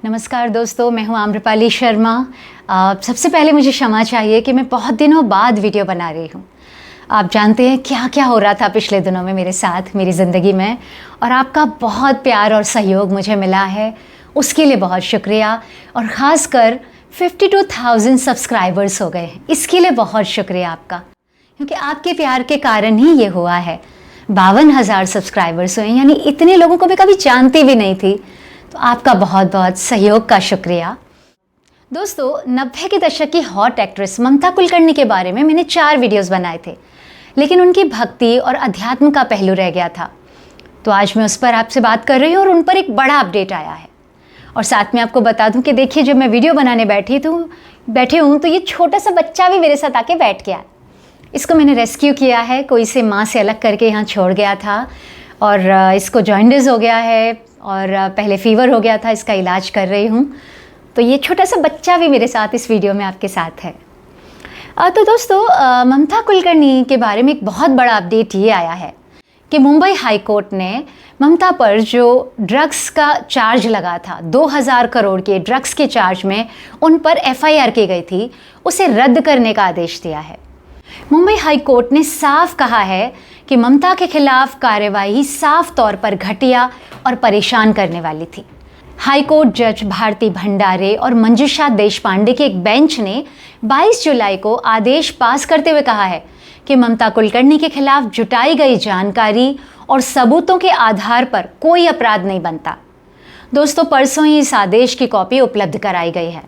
नमस्कार दोस्तों, मैं हूं आम्रपाली शर्मा। सबसे पहले मुझे क्षमा चाहिए कि मैं बहुत दिनों बाद वीडियो बना रही हूं। आप जानते हैं क्या क्या हो रहा था पिछले दिनों में मेरे साथ, मेरी ज़िंदगी में, और आपका बहुत प्यार और सहयोग मुझे मिला है, उसके लिए बहुत शुक्रिया। और ख़ासकर 52,000 सब्सक्राइबर्स हो गए हैं, इसके लिए बहुत शुक्रिया आपका, क्योंकि आपके प्यार के कारण ही ये हुआ है। 52,000 सब्सक्राइबर्स हुए, यानी इतने लोगों को मैं कभी जानती भी नहीं थी। तो आपका बहुत बहुत सहयोग का शुक्रिया। दोस्तों, 90 के दशक की हॉट एक्ट्रेस ममता कुलकर्णी के बारे में मैंने 4 वीडियोस बनाए थे, लेकिन उनकी भक्ति और अध्यात्म का पहलू रह गया था। तो आज मैं उस पर आपसे बात कर रही हूँ और उन पर एक बड़ा अपडेट आया है। और साथ में आपको बता दूं कि देखिए, जब मैं वीडियो बनाने बैठी हूँ तो ये छोटा सा बच्चा भी मेरे साथ आके बैठ गया। इसको मैंने रेस्क्यू किया है, कोई इसे माँ से अलग करके यहाँ छोड़ गया था और इसको जॉन्डिस हो गया है और पहले फीवर हो गया था, इसका इलाज कर रही हूँ। तो ये छोटा सा बच्चा भी मेरे साथ इस वीडियो में आपके साथ है। तो दोस्तों, ममता कुलकर्णी के बारे में एक बहुत बड़ा अपडेट ये आया है कि मुंबई हाई कोर्ट ने ममता पर जो ड्रग्स का चार्ज लगा था, 2000 करोड़ के ड्रग्स के चार्ज में उन पर FIR की गई थी, उसे रद्द करने का आदेश दिया है। मुंबई हाई कोर्ट ने साफ कहा है कि ममता के खिलाफ कार्यवाही साफ तौर पर घटिया और परेशान करने वाली थी। हाई कोर्ट जज भारती भंडारे और मंजुषा देशपांडे के एक बेंच ने 22 जुलाई को आदेश पास करते हुए कहा है कि ममता कुलकर्णी के खिलाफ जुटाई गई जानकारी और सबूतों के आधार पर कोई अपराध नहीं बनता। दोस्तों, परसों ही इस आदेश की कॉपी उपलब्ध कराई गई है।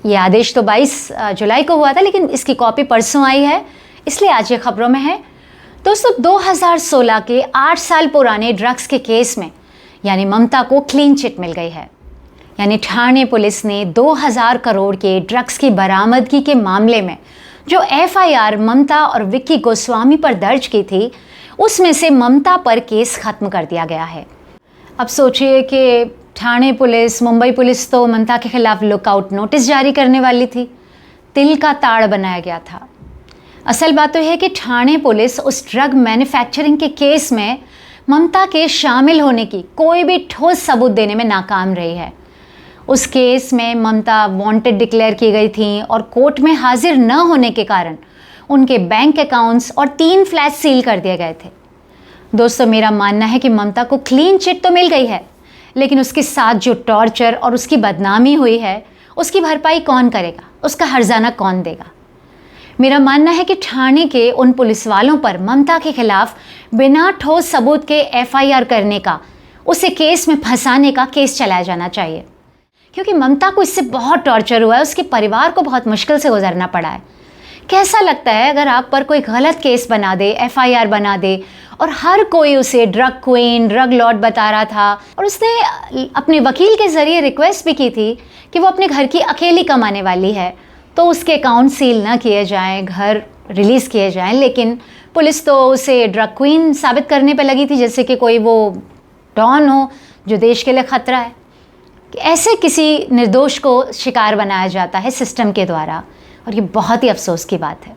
ये आदेश तो 22 जुलाई को हुआ था, लेकिन इसकी कॉपी परसों आई है, इसलिए आज ये खबरों में है। दोस्तों, 2016 के 8 साल पुराने ड्रग्स के केस में यानी ममता को क्लीन चिट मिल गई है। यानी ठाणे पुलिस ने 2000 करोड़ के ड्रग्स की बरामदगी के मामले में जो FIR ममता और विक्की गोस्वामी पर दर्ज की थी, उसमें से ममता पर केस खत्म कर दिया गया है। अब सोचिए कि ठाणे पुलिस, मुंबई पुलिस तो ममता के खिलाफ लुकआउट नोटिस जारी करने वाली थी, तिल का ताड़ बनाया गया था। असल बात तो है कि ठाणे पुलिस उस ड्रग मैन्युफैक्चरिंग के केस में ममता के शामिल होने की कोई भी ठोस सबूत देने में नाकाम रही है। उस केस में ममता वांटेड डिक्लेयर की गई थी और कोर्ट में हाजिर न होने के कारण उनके बैंक अकाउंट्स और 3 फ्लैट सील कर दिए गए थे। दोस्तों, मेरा मानना है कि ममता को क्लीन चिट तो मिल गई है, लेकिन उसके साथ जो टॉर्चर और उसकी बदनामी हुई है, उसकी भरपाई कौन करेगा, उसका हर्जाना कौन देगा? मेरा मानना है कि ठाणे के उन पुलिस वालों पर ममता के खिलाफ बिना ठोस सबूत के FIR करने का, उसे केस में फंसाने का केस चलाया जाना चाहिए, क्योंकि ममता को इससे बहुत टॉर्चर हुआ है, उसके परिवार को बहुत मुश्किल से गुजरना पड़ा है। कैसा लगता है अगर आप पर कोई गलत केस बना दे, FIR बना दे, और हर कोई उसे ड्रग क्वीन, ड्रग लॉर्ड बता रहा था, और उसने अपने वकील के ज़रिए रिक्वेस्ट भी की थी कि वो अपने घर की अकेली कमाने वाली है, तो उसके अकाउंट सील ना किए जाएं, घर रिलीज़ किए जाएं, लेकिन पुलिस तो उसे ड्रग क्वीन साबित करने पे लगी थी, जैसे कि कोई वो डॉन हो जो देश के लिए ख़तरा है। कि ऐसे किसी निर्दोष को शिकार बनाया जाता है सिस्टम के द्वारा, और ये बहुत ही अफसोस की बात है।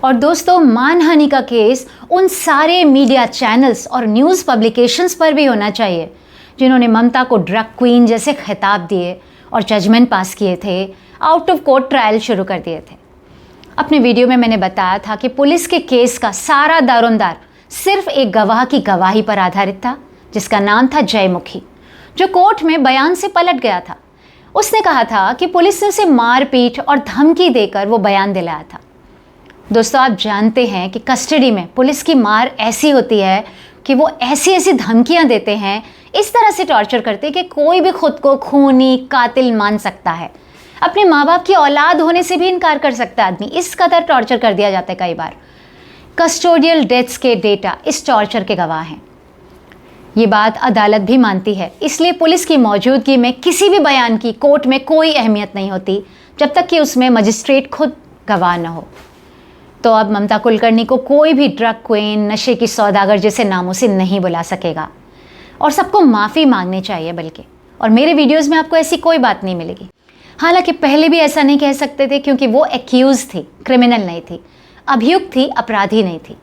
और दोस्तों, मानहानि का केस उन सारे मीडिया चैनल्स और न्यूज़ पब्लिकेशंस पर भी होना चाहिए जिन्होंने ममता को ड्रग क्वीन जैसे खिताब दिए और जजमेंट पास किए थे, आउट ऑफ कोर्ट ट्रायल शुरू कर दिए थे। अपने वीडियो में मैंने बताया था कि पुलिस के केस का सारा दारोमदार सिर्फ एक गवाह की गवाही पर आधारित था, जिसका नाम था जयमुखी, जो कोर्ट में बयान से पलट गया था। उसने कहा था कि पुलिस ने उसे मारपीट और धमकी देकर वो बयान दिलाया था। दोस्तों, आप जानते हैं कि कस्टडी में पुलिस की मार ऐसी होती है कि वो ऐसी ऐसी धमकियां देते हैं, इस तरह से टॉर्चर करते हैं कि कोई भी खुद को खूनी कातिल मान सकता है। अपने माँ बाप की औलाद होने से भी इनकार कर सकता है आदमी, इस कदर टॉर्चर कर दिया जाता है। कई बार कस्टोडियल डेथ्स के डेटा इस टॉर्चर के गवाह हैं। ये बात अदालत भी मानती है, इसलिए पुलिस की मौजूदगी में किसी भी बयान की कोर्ट में कोई अहमियत नहीं होती जब तक कि उसमें मजिस्ट्रेट खुद गवाह न हो। तो अब ममता कुलकर्णी को कोई भी ड्रग क्वीन, नशे की सौदागर जैसे नामों से नहीं बुला सकेगा, और सबको माफ़ी मांगनी चाहिए बल्कि। और मेरे वीडियोज़ में आपको ऐसी कोई बात नहीं मिलेगी। हालांकि पहले भी ऐसा नहीं कह सकते थे, क्योंकि वो एक्यूज़ थी, क्रिमिनल नहीं थी, अभियुक्त थी, अपराधी नहीं थी।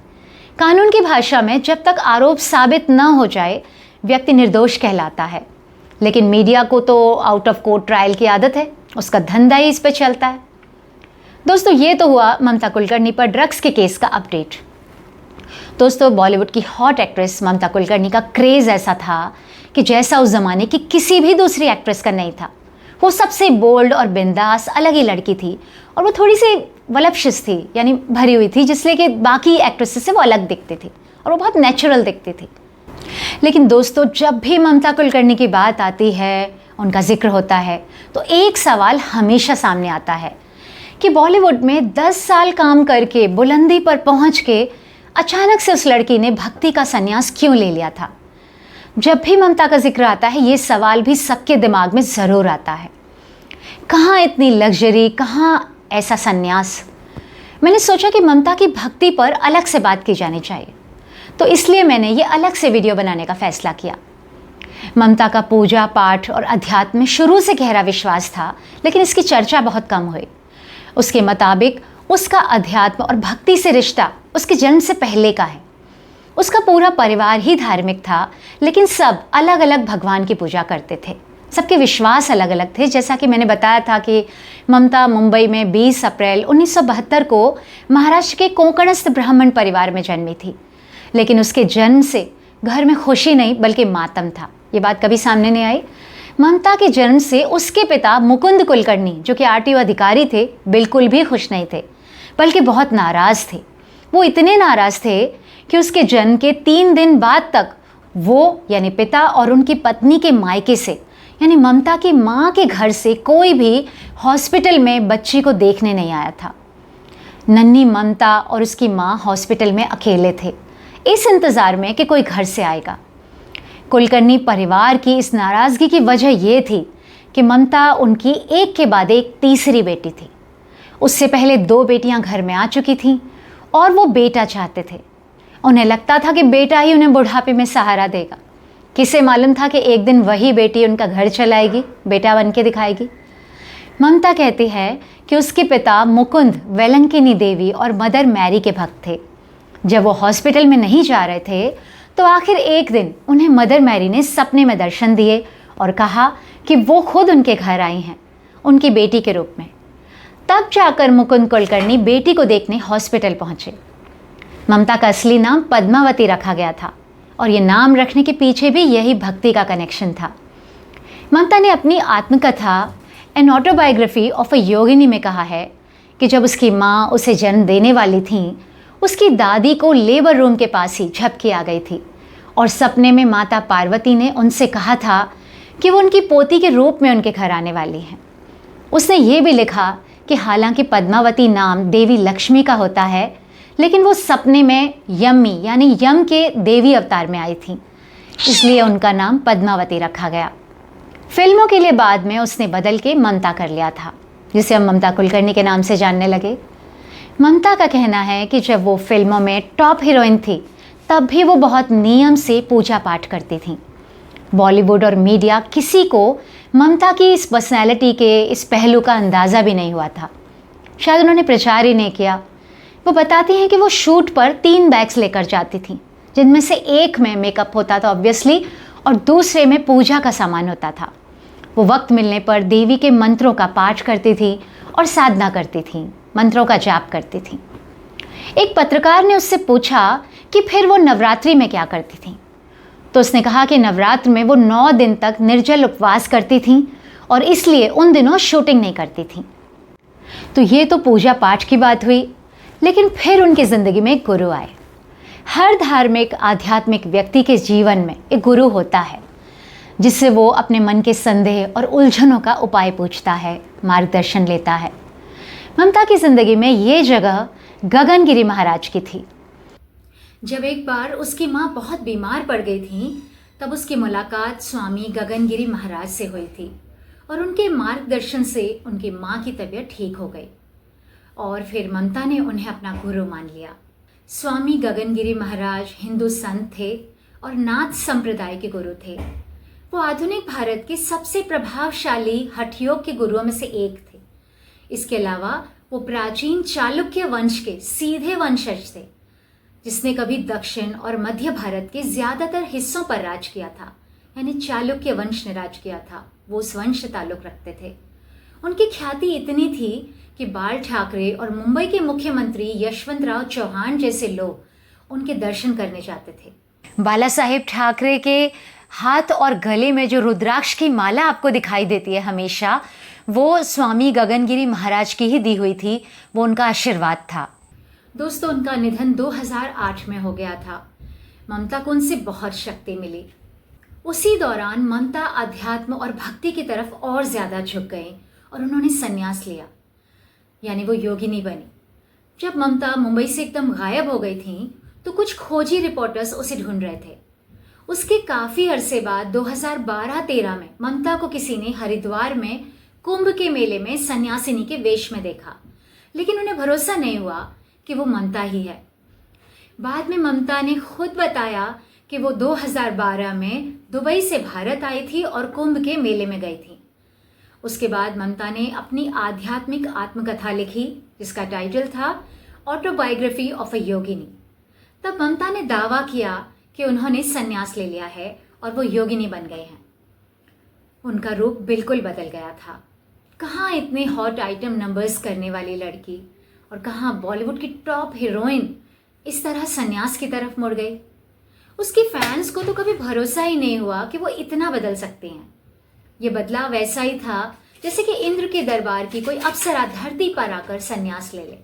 कानून की भाषा में जब तक आरोप साबित न हो जाए, व्यक्ति निर्दोष कहलाता है। लेकिन मीडिया को तो आउट ऑफ कोर्ट ट्रायल की आदत है, उसका धंधा ही इस पे चलता है। दोस्तों, ये तो हुआ ममता कुलकर्णी पर ड्रग्स के केस का अपडेट। दोस्तों, बॉलीवुड की हॉट एक्ट्रेस ममता कुलकर्णी का क्रेज़ ऐसा था कि जैसा उस ज़माने की किसी भी दूसरी एक्ट्रेस का नहीं था। वो सबसे बोल्ड और बिंदास अलग ही लड़की थी, और वो थोड़ी सी वलप्शियस थी, यानी भरी हुई थी, जिसलिए कि बाकी एक्ट्रेसेस से वो अलग दिखती थी और वो बहुत नेचुरल दिखती थी। लेकिन दोस्तों, जब भी ममता कुलकर्णी की बात आती है, उनका जिक्र होता है, तो एक सवाल हमेशा सामने आता है कि बॉलीवुड में 10 साल काम करके बुलंदी पर पहुंच के अचानक से उस लड़की ने भक्ति का संन्यास क्यों ले लिया था। जब भी ममता का जिक्र आता है, ये सवाल भी सबके दिमाग में ज़रूर आता है, कहाँ इतनी लग्जरी, कहाँ ऐसा संन्यास। मैंने सोचा कि ममता की भक्ति पर अलग से बात की जानी चाहिए, तो इसलिए मैंने ये अलग से वीडियो बनाने का फैसला किया। ममता का पूजा पाठ और अध्यात्म में शुरू से गहरा विश्वास था, लेकिन इसकी चर्चा बहुत कम हुई। उसके मुताबिक उसका अध्यात्म और भक्ति से रिश्ता उसके जन्म से पहले का है। उसका पूरा परिवार ही धार्मिक था, लेकिन सब अलग अलग भगवान की पूजा करते थे। सबके विश्वास अलग अलग थे। जैसा कि मैंने बताया था कि ममता मुंबई में 20 अप्रैल 1972 को महाराष्ट्र के कोंकणस्थ ब्राह्मण परिवार में जन्मी थी, लेकिन उसके जन्म से घर में खुशी नहीं बल्कि मातम था। ये बात कभी सामने नहीं आई। ममता के जन्म से उसके पिता मुकुंद कुलकर्णी, जो कि आरटीओ अधिकारी थे, बिल्कुल भी खुश नहीं थे, बल्कि बहुत नाराज़ थे। वो इतने नाराज़ थे कि उसके जन्म के 3 दिन बाद तक वो यानी पिता और उनकी पत्नी के मायके से यानी ममता की माँ के घर से कोई भी हॉस्पिटल में बच्ची को देखने नहीं आया था। नन्ही ममता और उसकी माँ हॉस्पिटल में अकेले थे, इस इंतज़ार में कि कोई घर से आएगा। कुलकर्णी परिवार की इस नाराज़गी की वजह ये थी कि ममता उनकी एक के बाद एक तीसरी बेटी थी। उससे पहले 2 बेटियां घर में आ चुकी थीं और वो बेटा चाहते थे। उन्हें लगता था कि बेटा ही उन्हें बुढ़ापे में सहारा देगा। किसे मालूम था कि एक दिन वही बेटी उनका घर चलाएगी, बेटा बन के दिखाएगी। ममता कहती है कि उसके पिता मुकुंद वेलंकिनी देवी और मदर मैरी के भक्त थे। जब वो हॉस्पिटल में नहीं जा रहे थे तो आखिर एक दिन उन्हें मदर मैरी ने सपने में दर्शन दिए और कहा कि वो खुद उनके घर आई हैं, उनकी बेटी के रूप में। तब जाकर मुकुंद कुलकर्णी बेटी को देखने हॉस्पिटल पहुंचे। ममता का असली नाम पद्मावती रखा गया था और ये नाम रखने के पीछे भी यही भक्ति का कनेक्शन था। ममता ने अपनी आत्मकथा एन ऑटोबायोग्राफी ऑफ अ योगिनी में कहा है कि जब उसकी माँ उसे जन्म देने वाली थी, उसकी दादी को लेबर रूम के पास ही झपकी आ गई थी और सपने में माता पार्वती ने उनसे कहा था कि वो उनकी पोती के रूप में उनके घर आने वाली हैं। उसने ये भी लिखा कि हालांकि पद्मावती नाम देवी लक्ष्मी का होता है, लेकिन वो सपने में यमी यानी यम के देवी अवतार में आई थी, इसलिए उनका नाम पद्मावती रखा गया। फिल्मों के लिए बाद में उसने बदल के ममता कर लिया था, जिसे हम ममता कुलकर्णी के नाम से जानने लगे। ममता का कहना है कि जब वो फिल्मों में टॉप हीरोइन थी, तब भी वो बहुत नियम से पूजा पाठ करती थी। बॉलीवुड और मीडिया किसी को ममता की इस पर्सनैलिटी के इस पहलू का अंदाज़ा भी नहीं हुआ था। शायद उन्होंने प्रचार ही नहीं किया। वो बताती हैं कि वो शूट पर 3 बैग्स लेकर जाती थी, जिनमें से एक में मेकअप होता था ऑब्वियसली और दूसरे में पूजा का सामान होता था। वो वक्त मिलने पर देवी के मंत्रों का पाठ करती थी और साधना करती थी, मंत्रों का जाप करती थी। एक पत्रकार ने उससे पूछा कि फिर वो नवरात्रि में क्या करती थी, तो उसने कहा कि नवरात्र में वो 9 दिन तक निर्जल उपवास करती थी और इसलिए उन दिनों शूटिंग नहीं करती थी। तो ये तो पूजा पाठ की बात हुई, लेकिन फिर उनकी ज़िंदगी में एक गुरु आए। हर धार्मिक आध्यात्मिक व्यक्ति के जीवन में एक गुरु होता है, जिससे वो अपने मन के संदेह और उलझनों का उपाय पूछता है, मार्गदर्शन लेता है। ममता की ज़िंदगी में ये जगह गगनगिरी महाराज की थी। जब एक बार उसकी माँ बहुत बीमार पड़ गई थी, तब उसकी मुलाकात स्वामी गगनगिरी महाराज से हुई थी और उनके मार्गदर्शन से उनकी माँ की तबीयत ठीक हो गई और फिर ममता ने उन्हें अपना गुरु मान लिया। स्वामी गगनगिरी महाराज हिंदू संत थे और नाथ संप्रदाय के गुरु थे। वो आधुनिक भारत के सबसे प्रभावशाली हठयोग के गुरुओं में से एक थे। इसके अलावा वो प्राचीन चालुक्य वंश के सीधे वंशज थे, जिसने कभी दक्षिण और मध्य भारत के ज़्यादातर हिस्सों पर राज किया था, यानी चालुक्य वंश ने राज किया था, वो उस वंश से ताल्लुक रखते थे। उनकी ख्याति इतनी थी कि बाल ठाकरे और मुंबई के मुख्यमंत्री यशवंतराव चौहान जैसे लोग उनके दर्शन करने जाते थे। बाला साहेब ठाकरे के हाथ और गले में जो रुद्राक्ष की माला आपको दिखाई देती है हमेशा, वो स्वामी गगनगिरी महाराज की ही दी हुई थी, वो उनका आशीर्वाद था। दोस्तों, उनका निधन 2008 में हो गया था। ममता को उनसे बहुत शक्ति मिली। उसी दौरान ममता अध्यात्म और भक्ति की तरफ और ज़्यादा झुक गई और उन्होंने संन्यास लिया, यानी वो योगिनी बनी। जब ममता मुंबई से एकदम गायब हो गई थी तो कुछ खोजी रिपोर्टर्स उसे ढूंढ रहे थे। उसके काफ़ी अरसे बाद 2012-13 में ममता को किसी ने हरिद्वार में कुंभ के मेले में सन्यासिनी के वेश में देखा, लेकिन उन्हें भरोसा नहीं हुआ कि वो ममता ही है। बाद में ममता ने खुद बताया कि वो 2012 में दुबई से भारत आई थी और कुंभ के मेले में गई थी। उसके बाद ममता ने अपनी आध्यात्मिक आत्मकथा लिखी जिसका टाइटल था ऑटोबायोग्राफी ऑफ अ योगिनी। तब ममता ने दावा किया कि उन्होंने संन्यास ले लिया है और वो योगिनी बन गए हैं। उनका रूप बिल्कुल बदल गया था। कहाँ इतने हॉट आइटम नंबर्स करने वाली लड़की और कहाँ बॉलीवुड की टॉप हीरोइन इस तरह संन्यास की तरफ मुड़ गई। उसकी फैंस को तो कभी भरोसा ही नहीं हुआ कि वो इतना बदल सकती हैं। ये बदलाव वैसा ही था जैसे कि इंद्र के दरबार की कोई अप्सरा धरती पर आकर संन्यास ले ले।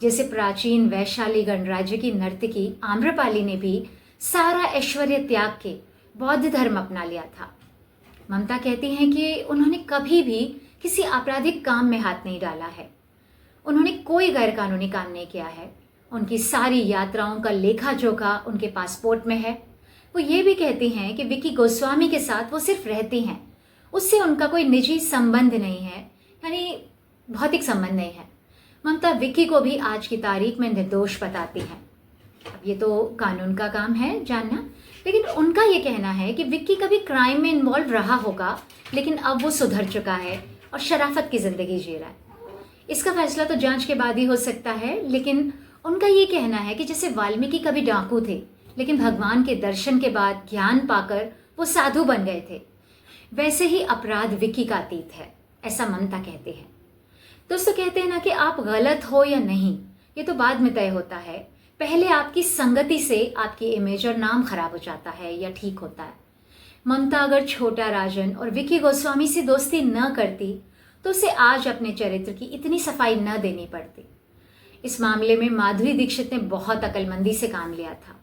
जैसे प्राचीन वैशाली गणराज्य की नर्तकी आम्रपाली ने भी सारा ऐश्वर्य त्याग के बौद्ध धर्म अपना लिया था। ममता कहती हैं कि उन्होंने कभी भी किसी आपराधिक काम में हाथ नहीं डाला है, उन्होंने कोई गैरकानूनी काम नहीं किया है। उनकी सारी यात्राओं का लेखा जोखा उनके पासपोर्ट में है। वो ये भी कहती हैं कि विक्की गोस्वामी के साथ वो सिर्फ रहती हैं, उससे उनका कोई निजी संबंध नहीं है, यानी भौतिक संबंध नहीं है। ममता विक्की को भी आज की तारीख में निर्दोष बताती हैं। अब ये तो कानून का काम है जानना, लेकिन उनका ये कहना है कि विक्की कभी क्राइम में इन्वॉल्व रहा होगा, लेकिन अब वो सुधर चुका है और शराफत की ज़िंदगी जी रहा है। इसका फैसला तो जांच के बाद ही हो सकता है, लेकिन उनका ये कहना है कि जैसे वाल्मीकि कभी डाकू थे, लेकिन भगवान के दर्शन के बाद ज्ञान पाकर वो साधु बन गए थे, वैसे ही अपराध विक्की का अतीत है, ऐसा ममता कहते हैं। दोस्तों, कहते हैं ना कि आप गलत हो या नहीं, ये तो बाद में तय होता है। पहले आपकी संगति से आपकी इमेज और नाम खराब हो जाता है या ठीक होता है। ममता अगर छोटा राजन और विक्की गोस्वामी से दोस्ती न करती तो उसे आज अपने चरित्र की इतनी सफाई न देनी पड़ती। इस मामले में माधुरी दीक्षित ने बहुत अक्लमंदी से काम लिया था।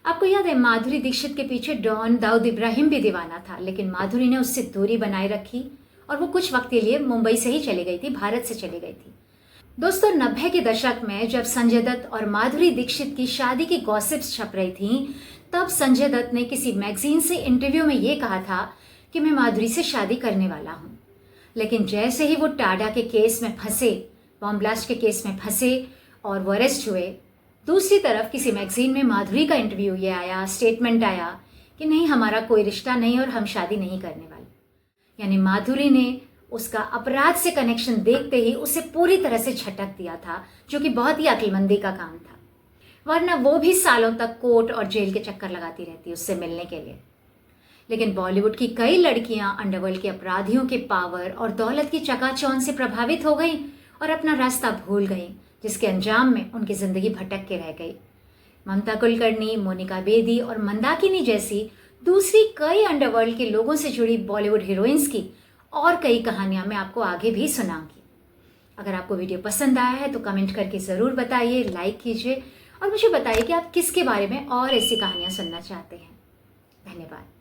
आपको याद है, माधुरी दीक्षित के पीछे डॉन दाऊद इब्राहिम भी दीवाना था, लेकिन माधुरी ने उससे दूरी बनाए रखी और वो कुछ वक्त के लिए मुंबई से ही चली गई थी, भारत से चली गई थी। दोस्तों, 90 के दशक में जब संजय दत्त और माधुरी दीक्षित की शादी की गॉसिप्स छप रही थी, तब संजय दत्त ने किसी मैगजीन से इंटरव्यू में ये कहा था कि मैं माधुरी से शादी करने वाला हूँ। लेकिन जैसे ही वो टाडा के केस में फंसे, बॉम्ब ब्लास्ट के केस में फंसे और वो अरेस्ट हुए, दूसरी तरफ किसी मैगजीन में माधुरी का इंटरव्यू ये आया, स्टेटमेंट आया कि नहीं, हमारा कोई रिश्ता नहीं और हम शादी नहीं करने वाले। यानी माधुरी ने उसका अपराध से कनेक्शन देखते ही उसे पूरी तरह से झटक दिया था, जो कि बहुत ही अक्लमंदी का काम था, वरना वो भी सालों तक कोर्ट और जेल के चक्कर लगाती रहती उससे मिलने के लिए। लेकिन बॉलीवुड की कई लड़कियां अंडरवर्ल्ड के अपराधियों के पावर और दौलत की चकाचौंध से प्रभावित हो गई और अपना रास्ता भूल गई, जिसके अंजाम में उनकी जिंदगी भटक के रह गई। ममता कुलकर्णी, मोनिका बेदी और मंदाकिनी जैसी दूसरी कई अंडरवर्ल्ड के लोगों से जुड़ी बॉलीवुड हीरोइंस की और कई कहानियां मैं आपको आगे भी सुनाऊंगी। अगर आपको वीडियो पसंद आया है तो कमेंट करके ज़रूर बताइए, लाइक कीजिए और मुझे बताइए कि आप किसके बारे में और ऐसी कहानियां सुनना चाहते हैं। धन्यवाद।